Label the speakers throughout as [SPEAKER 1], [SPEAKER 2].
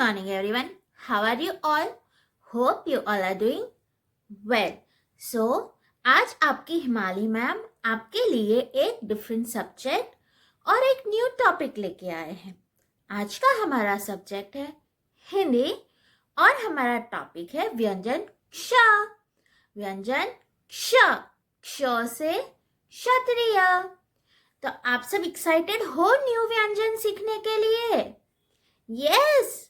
[SPEAKER 1] morning, everyone. How are you all? Hope you all are doing well. So, आज आपकी हिमाली ma'am आपके लिए एक डिफरेंट सब्जेक्ट और एक न्यू टॉपिक लेके आए हैं. आज का हमारा सब्जेक्ट है हिंदी और हमारा टॉपिक है व्यंजन क्ष. व्यंजन क्ष, क्ष से क्षत्रिय. तो आप सब एक्साइटेड हो न्यू व्यंजन सीखने के लिए? Yes,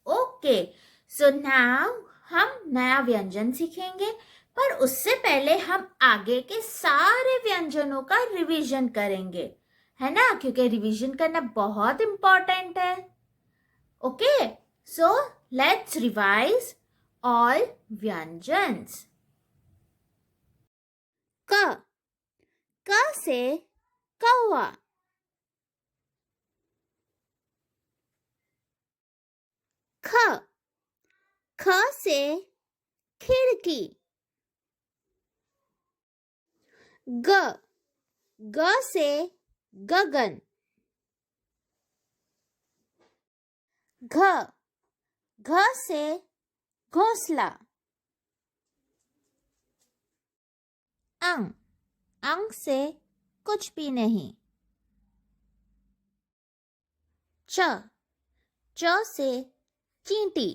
[SPEAKER 1] okay. सो नाउ हम नया व्यंजन सीखेंगे, पर उससे पहले हम आगे के सारे व्यंजनों का रिवीजन करेंगे, है ना, क्योंकि रिवीजन करना बहुत इम्पोर्टेंट है. Okay, so let's revise all व्यंजन्स. क से कौवा. ख से खिड़की. ग से गगन. घ से घोंसला. अंग से कुछ भी नहीं. च से चींटी.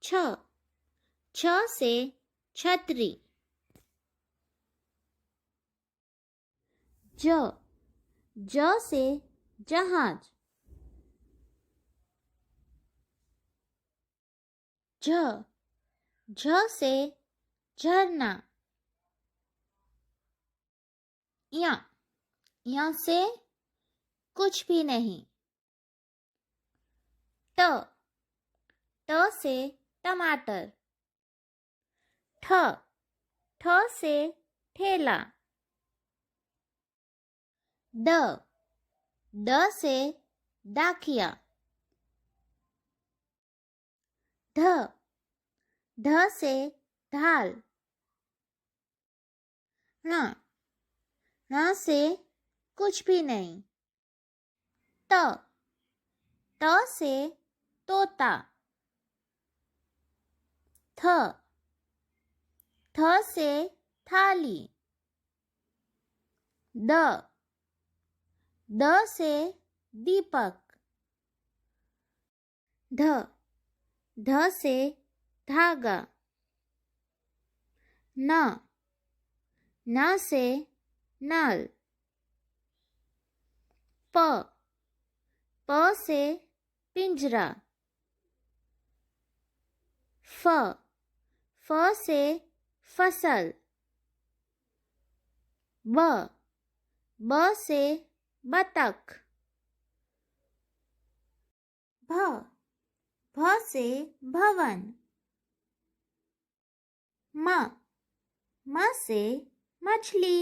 [SPEAKER 1] छ से छतरी. ज से जहाज. झ से झरना. या से कुछ भी नहीं. ट से टमाटर. ठ से ठेला. ड से डाकिया. ढ से ढाल. न से कुछ भी नहीं. त से तोता. थ से थाली. द से दीपक. ध से धागा. न से नल. प से पिंजरा. फ से फसल. ब से बतख. भ से भवन. म से मछली.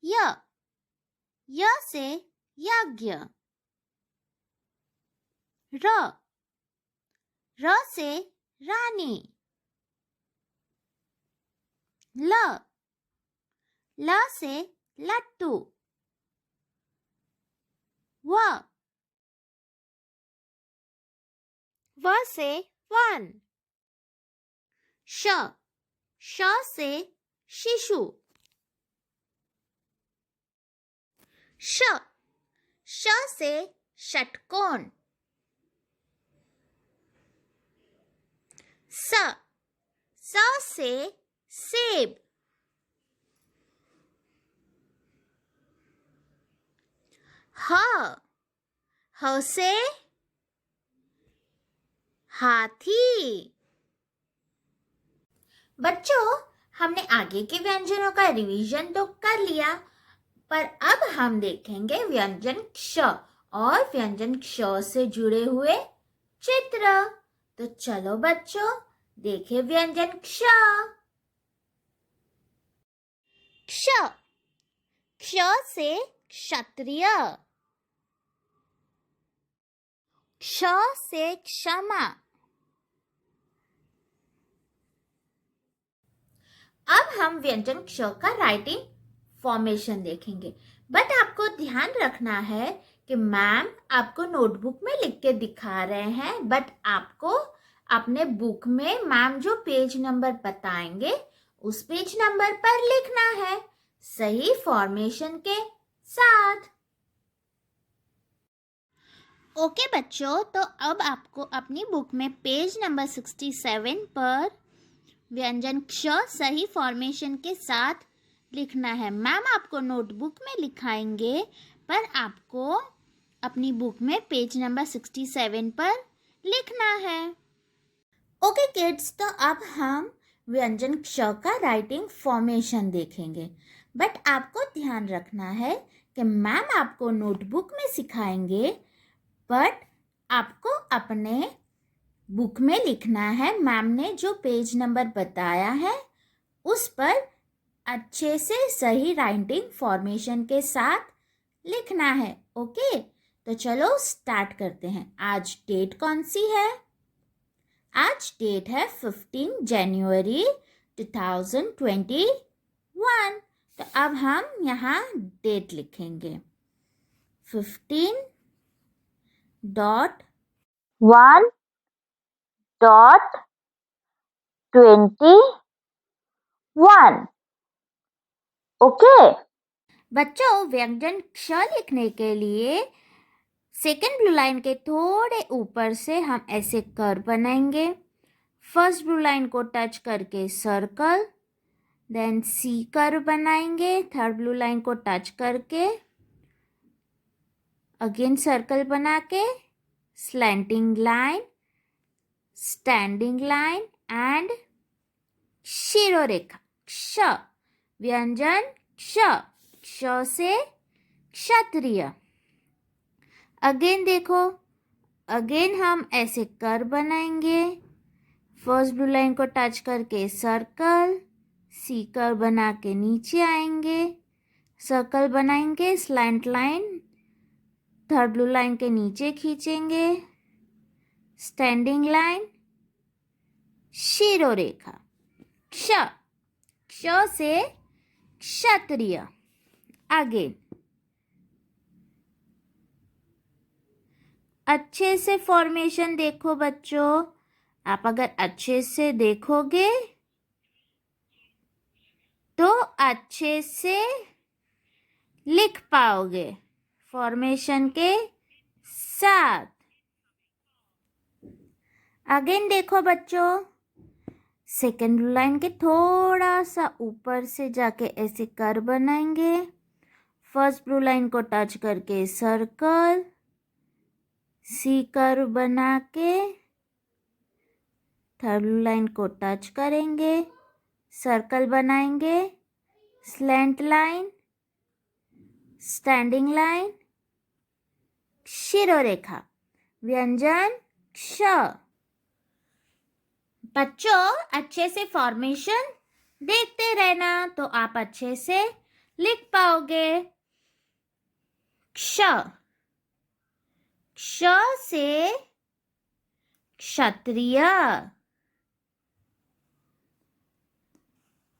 [SPEAKER 1] य से यज्ञ. र से रानी. ल से लट्टू. व से वन. श से शिशु. श से षटकोण. स से सेब. ह से हाथी. बच्चों, हमने आगे के व्यंजनों का रिवीजन तो कर लिया, पर अब हम देखेंगे व्यंजन क्ष और व्यंजन क्ष से जुड़े हुए चित्र. तो चलो बच्चों, देखें व्यंजन क्ष. क्ष से क्षत्रिय. क्ष से क्षमा. अब हम व्यंजन क्ष का राइटिंग फॉर्मेशन देखेंगे. बट आपको ध्यान रखना है कि मैम आपको नोटबुक में लिख के दिखा रहे हैं, बट आपको अपने बुक में मैम जो पेज नंबर बताएंगे उस पेज नंबर पर लिखना है, सही फॉर्मेशन के साथ। ओके बच्चों, तो अब आपको अपनी बुक में पेज नंबर 67 पर व्यंजन क्ष सही फॉर्मेशन के साथ लिखना है। मैम आपको नोटबुक में लिखाएंगे, पर आपको अपनी बुक में पेज नंबर 67 पर लिखना है। ओके किड्स, तो अब हम व्यंजन क्ष का राइटिंग फॉर्मेशन देखेंगे, बट आपको ध्यान रखना है कि मैम आपको नोटबुक में सिखाएंगे, बट आपको अपने बुक में लिखना है। मैम ने जो पेज नंबर बताया है उस पर अच्छे से सही राइटिंग फॉर्मेशन के साथ लिखना है। ओके, तो चलो स्टार्ट करते हैं। आज डेट कौन सी है? आज डेट है 15 जनवरी 2021। तो अब हम यहाँ डेट लिखेंगे
[SPEAKER 2] 15.1.21। ओके
[SPEAKER 1] बच्चों, व्यंजन क्ष लिखने के लिए सेकेंड ब्लू लाइन के थोड़े ऊपर से हम ऐसे कर्व बनाएंगे। फर्स्ट ब्लू लाइन को टच करके सर्कल, देन सी कर्व बनाएंगे। थर्ड ब्लू लाइन को टच करके अगेन सर्कल बना के slanting line, standing line and शिरोरेखा। क्ष, व्यंजन क्ष, क्ष से क्षत्रिय। अगेन देखो, अगेन हम ऐसे कर्व बनाएंगे। फर्स्ट ब्लू लाइन को टच करके सर्कल, सी कर्व बना के नीचे आएंगे, सर्कल बनाएंगे, slant line third blue line के नीचे खींचेंगे, स्टैंडिंग लाइन, शिरोरेखा। क्ष, क्ष से क्षत्रिय। अगेन अच्छे से फॉर्मेशन देखो बच्चों, आप अगर अच्छे से देखोगे तो अच्छे से लिख पाओगे फॉर्मेशन के साथ। अगेन देखो बच्चों, सेकेंड लाइन के थोड़ा सा ऊपर से जाके ऐसे कर्व बनाएंगे। फर्स्ट ब्लू लाइन को टच करके सर्कल, सी कर्व बना के थर्ड ब्लू लाइन को टच करेंगे, सर्कल बनाएंगे, स्लैंट लाइन, स्टैंडिंग लाइन, शिरोरेखा। व्यंजन क्ष। बच्चों, अच्छे से फॉर्मेशन देखते रहना तो आप अच्छे से लिख पाओगे। क्ष, क्ष से क्षत्रिय।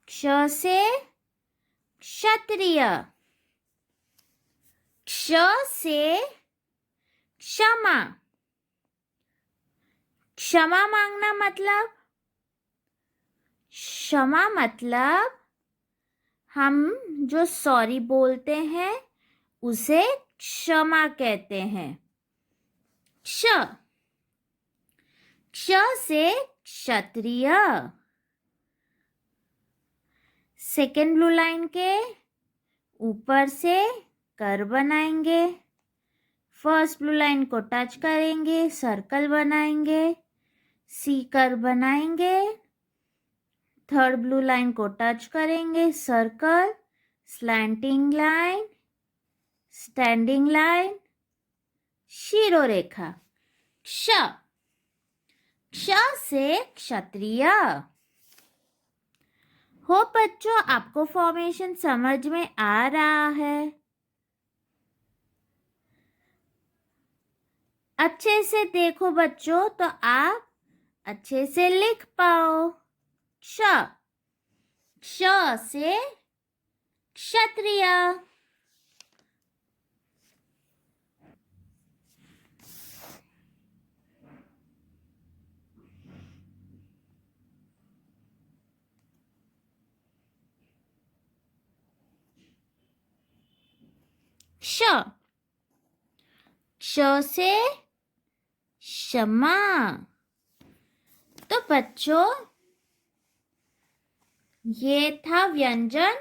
[SPEAKER 1] क्ष से क्षत्रिय। क्ष से क्षमा। क्षमा मांगना मतलब, क्षमा मतलब हम जो सॉरी बोलते हैं उसे क्षमा कहते हैं। क्ष, क्ष से क्षत्रिय। सेकेंड ब्लू लाइन के ऊपर से कर्व बनाएंगे। फर्स्ट ब्लू लाइन को टच करेंगे, सर्कल बनाएंगे, सी कर्व बनाएंगे। थर्ड ब्लू लाइन को टच करेंगे, circle, slanting line, standing line, शिरोरेखा। क्ष, क्ष से क्षत्रिय। हो बच्चों, आपको फॉर्मेशन समझ में आ रहा है? अच्छे से देखो बच्चों तो आप अच्छे से लिख पाओ। क्ष, क्ष से क्षत्रिय। क्ष, क्ष से क्षमा। तो बच्चों, ये था व्यंजन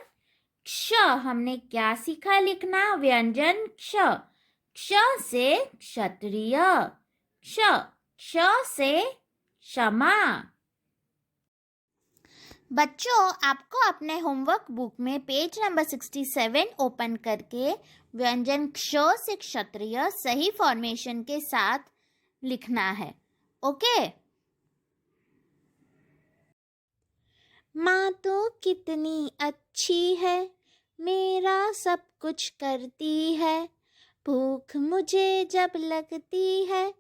[SPEAKER 1] क्ष। हमने क्या सीखा लिखना? व्यंजन क्ष। क्ष से क्षत्रिय, क्ष, क्ष से क्षमा। बच्चों, आपको अपने होमवर्क बुक में पेज नंबर 67 ओपन करके व्यंजन क्ष से क्षत्रिय सही फॉर्मेशन के साथ लिखना है। ओके? माँ तो कितनी अच्छी है, मेरा सब कुछ करती है। भूख मुझे जब लगती है,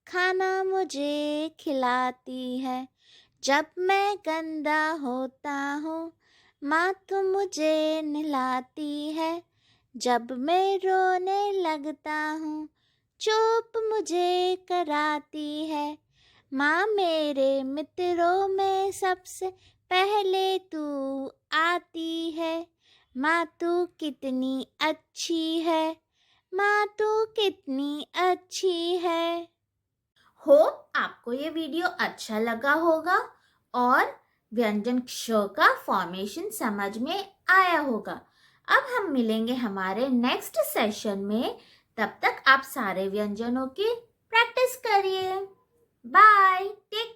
[SPEAKER 1] खाना मुझे खिलाती है। जब मैं गंदा होता हूँ, माँ तो मुझे नहलाती है। जब मैं रोने लगता हूँ, चुप मुझे कराती है। माँ मेरे मित्रों में सबसे पहले तू आती है। माँ तू कितनी अच्छी है, माँ तू कितनी अच्छी है। होप आपको ये वीडियो अच्छा लगा होगा और व्यंजन क्ष का फॉर्मेशन समझ में आया होगा। अब हम मिलेंगे हमारे नेक्स्ट सेशन में। तब तक आप सारे व्यंजनों की प्रैक्टिस करिए। Bye, take